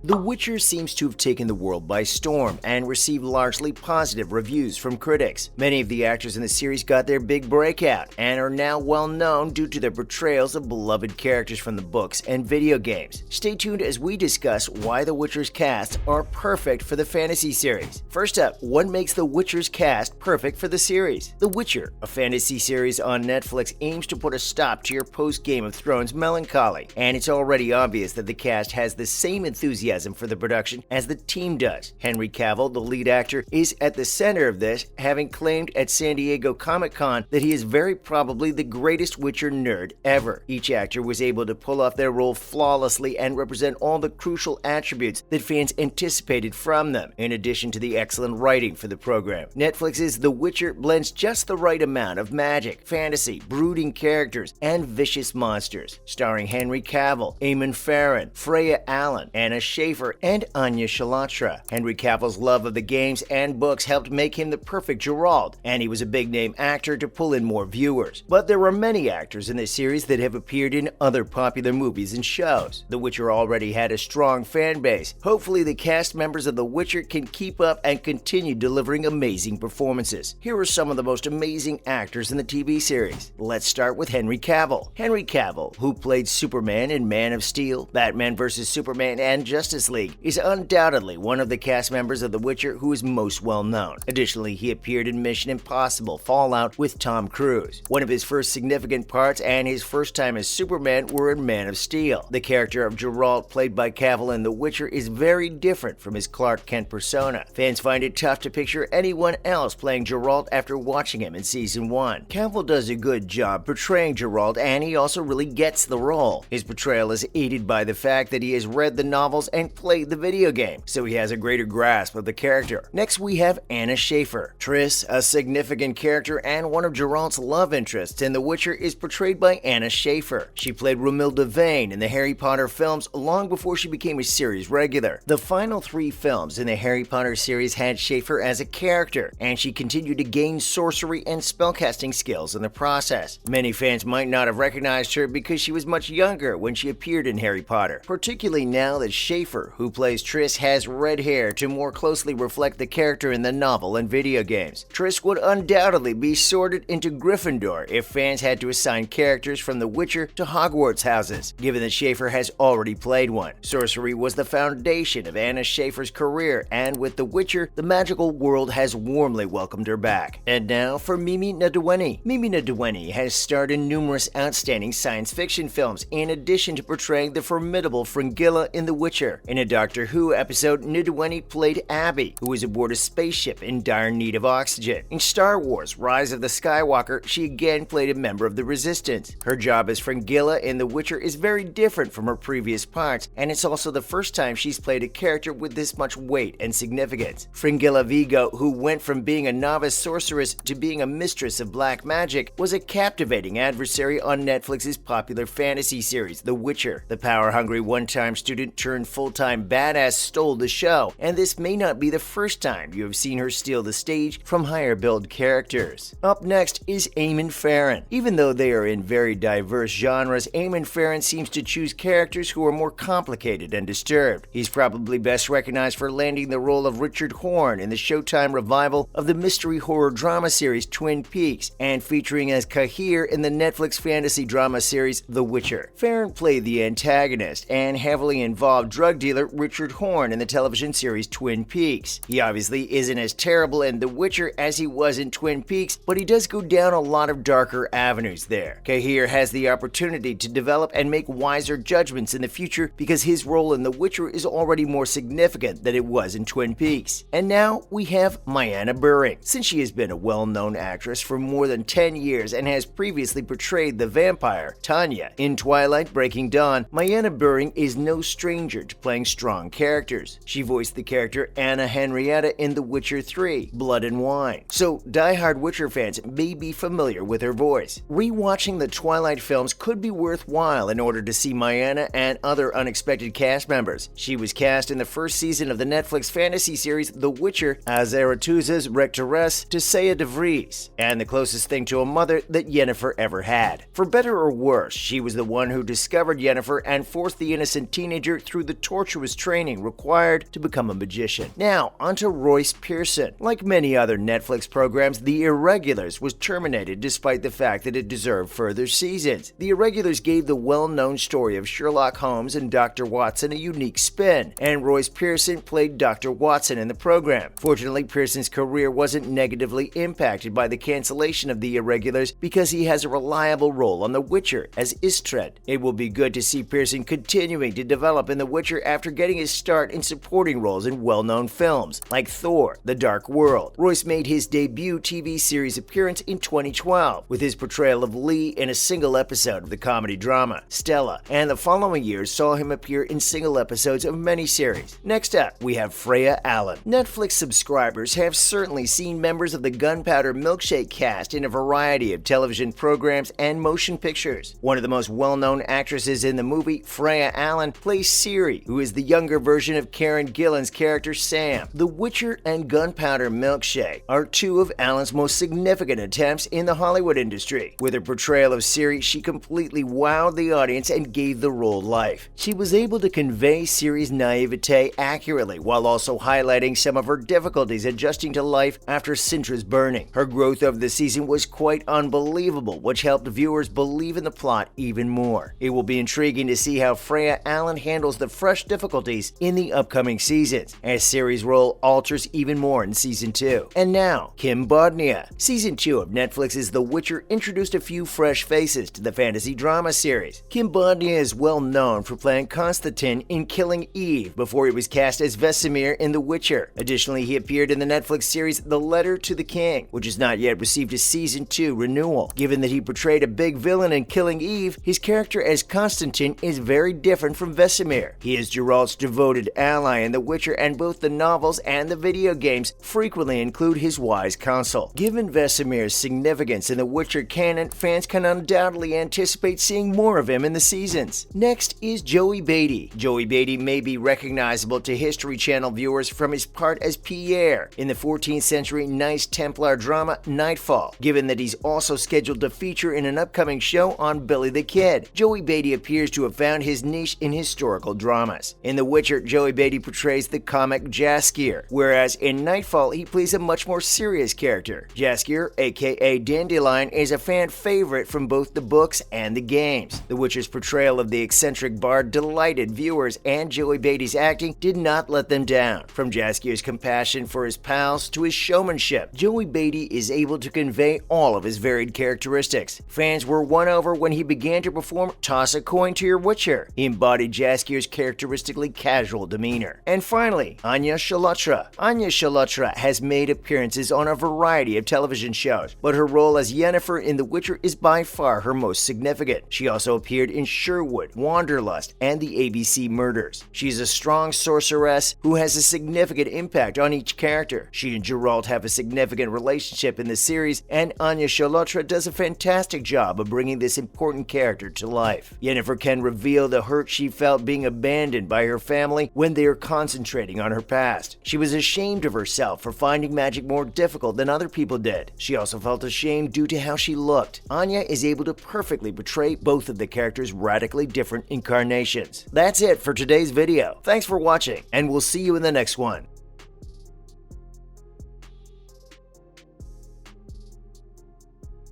The Witcher seems to have taken the world by storm and received largely positive reviews from critics. Many of the actors in the series got their big breakout and are now well known due to their portrayals of beloved characters from the books and video games. Stay tuned as we discuss why The Witcher's cast are perfect for the fantasy series. First up, what makes The Witcher's cast perfect for the series? The Witcher, a fantasy series on Netflix, aims to put a stop to your post-Game of Thrones melancholy, and it's already obvious that the cast has the same enthusiasm for the production as the team does. Henry Cavill, the lead actor, is at the center of this, having claimed at San Diego Comic-Con that he is very probably the greatest Witcher nerd ever. Each actor was able to pull off their role flawlessly and represent all the crucial attributes that fans anticipated from them, in addition to the excellent writing for the program. Netflix's The Witcher blends just the right amount of magic, fantasy, brooding characters, and vicious monsters. Starring Henry Cavill, Eamon Farron, Freya Allan, Anna Schafer, and Anya Shalatra. Henry Cavill's love of the games and books helped make him the perfect Geralt, and he was a big-name actor to pull in more viewers. But there are many actors in this series that have appeared in other popular movies and shows. The Witcher already had a strong fan base. Hopefully, the cast members of The Witcher can keep up and continue delivering amazing performances. Here are some of the most amazing actors in the TV series. Let's start with Henry Cavill. Henry Cavill, who played Superman in Man of Steel, Batman vs. Superman, and Justice League, is undoubtedly one of the cast members of The Witcher who is most well known. Additionally, he appeared in Mission Impossible: Fallout with Tom Cruise. One of his first significant parts and his first time as Superman were in Man of Steel. The character of Geralt, played by Cavill in The Witcher, is very different from his Clark Kent persona. Fans find it tough to picture anyone else playing Geralt after watching him in Season 1. Cavill does a good job portraying Geralt, and he also really gets the role. His portrayal is aided by the fact that he has read the novels and played the video game, so he has a greater grasp of the character. Next, we have Anna Schafer. Triss, a significant character and one of Geralt's love interests in The Witcher, is portrayed by Anna Schafer. She played Romilda Vane in the Harry Potter films long before she became a series regular. The final 3 films in the Harry Potter series had Schafer as a character, and she continued to gain sorcery and spellcasting skills in the process. Many fans might not have recognized her because she was much younger when she appeared in Harry Potter, particularly now that Schafer, who plays Triss, has red hair to more closely reflect the character in the novel and video games. Triss would undoubtedly be sorted into Gryffindor if fans had to assign characters from The Witcher to Hogwarts houses, given that Schafer has already played one. Sorcery was the foundation of Anna Schafer's career, and with The Witcher, the magical world has warmly welcomed her back. And now for Mimi Nadewini. Mimi Nadewini has starred in numerous outstanding science fiction films, in addition to portraying the formidable Fringilla in The Witcher. In a Doctor Who episode, Nadewini played Abby, who was aboard a spaceship in dire need of oxygen. In Star Wars: Rise of the Skywalker, she again played a member of the Resistance. Her job as Fringilla in The Witcher is very different from her previous parts, and it's also the first time she's played a character with this much weight and significance. Fringilla Vigo, who went from being a novice sorceress to being a mistress of black magic, was a captivating adversary on Netflix's popular fantasy series, The Witcher. The power-hungry one-time student turned full-time badass stole the show, and this may not be the first time you have seen her steal the stage from higher-billed characters. Up next is Eamon Farron. Even though they are in very diverse genres, Eamon Farron seems to choose characters who are more complicated and disturbed. He's probably best recognized for landing the role of Richard Horne in the Showtime revival of the mystery horror drama series Twin Peaks, and featuring as Cahir in the Netflix fantasy drama series The Witcher. Farron played the antagonist and heavily involved drug dealer Richard Horne in the television series Twin Peaks. He obviously isn't as terrible in The Witcher as he was in Twin Peaks, but he does go down a lot of darker avenues there. Cahir has the opportunity to develop and make wiser judgments in the future because his role in The Witcher is already more significant than it was in Twin Peaks. And now we have Myanna Buring. Since she has been a well-known actress for more than 10 years and has previously portrayed the vampire Tanya in Twilight Breaking Dawn, Myanna Buring is no stranger to playing strong characters. She voiced the character Anna Henrietta in The Witcher 3, Blood and Wine, so die-hard Witcher fans may be familiar with her voice. Rewatching the Twilight films could be worthwhile in order to see Myanna and other unexpected cast members. She was cast in the first season of the Netflix fantasy series The Witcher as Aretuza's rectoress Tissaia de Vries, and the closest thing to a mother that Yennefer ever had. For better or worse, she was the one who discovered Yennefer and forced the innocent teenager through the tortuous training required to become a magician. Now, onto Royce Pearson. Like many other Netflix programs, The Irregulars was terminated despite the fact that it deserved further seasons. The Irregulars gave the well-known story of Sherlock Holmes and Dr. Watson a unique spin, and Royce Pearson played Dr. Watson in the program. Fortunately, Pearson's career wasn't negatively impacted by the cancellation of The Irregulars because he has a reliable role on The Witcher as Istred. It will be good to see Pearson continuing to develop in The Witcher after getting his start in supporting roles in well-known films like Thor: The Dark World. Royce made his debut TV series appearance in 2012 with his portrayal of Lee in a single episode of the comedy drama Stella, and the following years saw him appear in single episodes of many series. Next up, we have Freya Allan. Netflix subscribers have certainly seen members of the Gunpowder Milkshake cast in a variety of television programs and motion pictures. One of the most well-known actresses in the movie, Freya Allan, plays Ciri, who is the younger version of Karen Gillan's character Sam. The Witcher and Gunpowder Milkshake are two of Allan's most significant attempts in the Hollywood industry. With her portrayal of Ciri, she completely wowed the audience and gave the role life. She was able to convey Ciri's naivete accurately while also highlighting some of her difficulties adjusting to life after Sintra's burning. Her growth over the season was quite unbelievable, which helped viewers believe in the plot even more. It will be intriguing to see how Freya Allan handles the fresh difficulties in the upcoming seasons, as Ciri's role alters even more in Season 2. And now, Kim Bodnia. Season 2 of Netflix's The Witcher introduced a few fresh faces to the fantasy drama series. Kim Bodnia is well known for playing Constantine in Killing Eve before he was cast as Vesemir in The Witcher. Additionally, he appeared in the Netflix series The Letter to the King, which has not yet received a Season 2 renewal. Given that he portrayed a big villain in Killing Eve, his character as Constantine is very different from Vesemir. He is Geralt's devoted ally in The Witcher, and both the novels and the video games frequently include his wise counsel. Given Vesemir's significance in The Witcher canon, fans can undoubtedly anticipate seeing more of him in the seasons. Next is Joey Beatty. Joey Beatty may be recognizable to History Channel viewers from his part as Pierre in the 14th century Knights Templar drama Nightfall, given that he's also scheduled to feature in an upcoming show on Billy the Kid. Joey Beatty appears to have found his niche in historical dramas. In The Witcher, Joey Beatty portrays the comic Jaskier, whereas in Nightfall he plays a much more serious character. Jaskier, aka Dandelion, is a fan favorite from both the books and the games. The Witcher's portrayal of the eccentric bard delighted viewers, and Joey Beatty's acting did not let them down. From Jaskier's compassion for his pals to his showmanship, Joey Beatty is able to convey all of his varied characteristics. Fans were won over when he began to perform Toss a Coin to Your Witcher. He embodied Jaskier's characteristically casual demeanor. And finally, Anya Chalotra. Anya Chalotra has made appearances on a variety of television shows, but her role as Yennefer in The Witcher is by far her most significant. She also appeared in Sherwood, Wanderlust, and the ABC Murders. She is a strong sorceress who has a significant impact on each character. She and Geralt have a significant relationship in the series, and Anya Chalotra does a fantastic job of bringing this important character to life. Yennefer can reveal the hurt she felt being abandoned by her family when they are concentrating on her past. She was ashamed of herself for finding magic more difficult than other people did. She also felt ashamed due to how she looked. Anya is able to perfectly portray both of the characters' radically different incarnations. That's it for today's video. Thanks for watching, and we'll see you in the next one.